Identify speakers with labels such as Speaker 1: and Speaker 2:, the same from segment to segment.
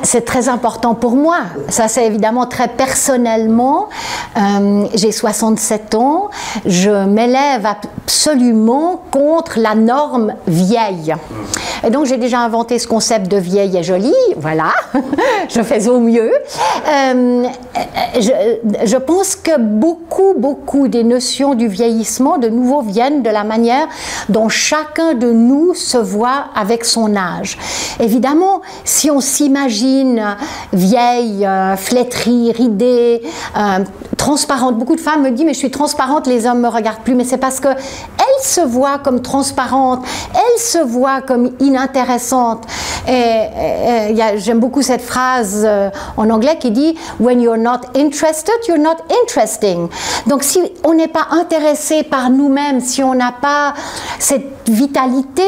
Speaker 1: c'est très important pour moi. Ça, c'est évidemment très personnellement. J'ai 67 ans. Je m'élève absolument contre la norme vieille. Et donc, j'ai déjà inventé ce concept de vieille et jolie. Voilà, je fais au mieux. Je pense que beaucoup des notions du vieillissement, de nouveau, viennent de la manière dont chacun de nous se voit avec son âge. Évidemment, si on s'imagine vieille, flétrie, ridée, transparente, beaucoup de femmes me disent « mais je suis transparente, les hommes ne me regardent plus », mais c'est parce qu'elles se voient comme transparentes, elles se voient comme inintéressante. Et j'aime beaucoup cette phrase en anglais qui dit When you're not interested, you're not interesting. Donc si on n'est pas intéressé par nous-mêmes, si on n'a pas cette vitalité,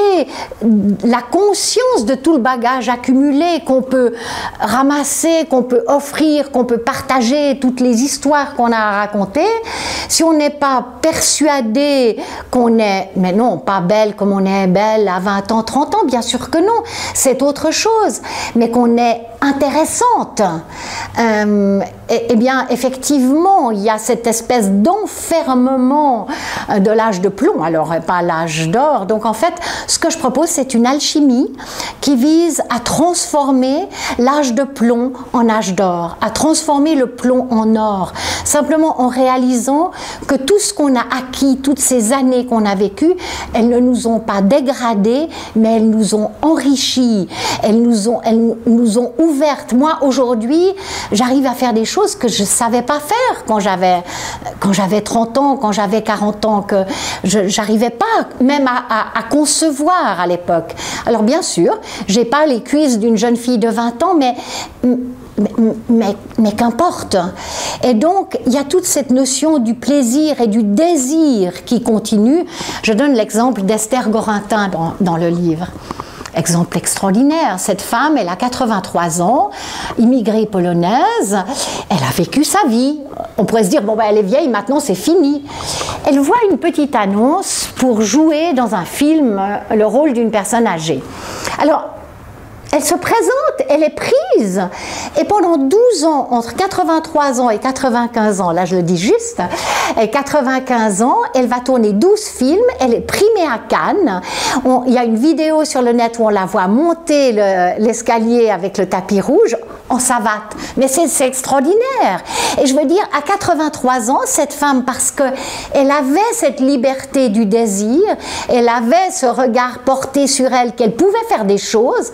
Speaker 1: la conscience de tout le bagage accumulé qu'on peut ramasser, qu'on peut offrir, qu'on peut partager, toutes les histoires qu'on a à raconter, si on n'est pas persuadé qu'on est, mais non, pas belle comme on est belle à 20 ans, 30 ans, bien sûr que non, c'est autre chose, mais qu'on est intéressante, eh bien, effectivement, il y a cette espèce d'enfermement de l'âge de plomb, alors pas l'âge d'or. Donc, en fait, ce que je propose, c'est une alchimie qui vise à transformer l'âge de plomb en âge d'or, à transformer le plomb en or, simplement en réalisant que tout ce qu'on a acquis, toutes ces années qu'on a vécues, elles ne nous ont pas dégradés, mais elles nous ont enrichis, elles nous ont ouvertes. Moi, aujourd'hui, j'arrive à faire des choses que je ne savais pas faire quand j'avais 30 ans, quand j'avais 40 ans, que je n'arrivais pas même à concevoir à l'époque. Alors bien sûr, je n'ai pas les cuisses d'une jeune fille de 20 ans, mais qu'importe. Et donc, il y a toute cette notion du plaisir et du désir qui continue. Je donne l'exemple d'Esther Gorintin dans le livre. Exemple extraordinaire, cette femme, elle a 83 ans, immigrée polonaise, elle a vécu sa vie. On pourrait se dire, bon ben elle est vieille, maintenant c'est fini. Elle voit une petite annonce pour jouer dans un film le rôle d'une personne âgée. Alors, elle se présente, elle est prise, et pendant 12 ans, entre 83 ans et 95 ans, là je le dis juste, et 95 ans, elle va tourner 12 films, elle est primée à Cannes. Il y a une vidéo sur le net où on la voit monter l'escalier avec le tapis rouge en savate. Mais c'est extraordinaire. Et je veux dire, à 83 ans, cette femme, parce qu'elle avait cette liberté du désir, elle avait ce regard porté sur elle, qu'elle pouvait faire des choses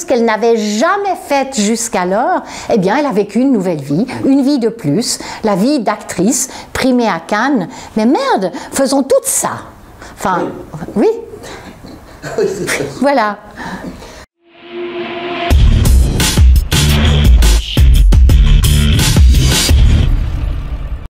Speaker 1: qu'elle n'avait jamais faites jusqu'alors, eh bien, elle a vécu une nouvelle vie, une vie de plus, la vie d'actrice, primée à Cannes. Mais merde, faisons tout ça. Enfin, oui. Voilà.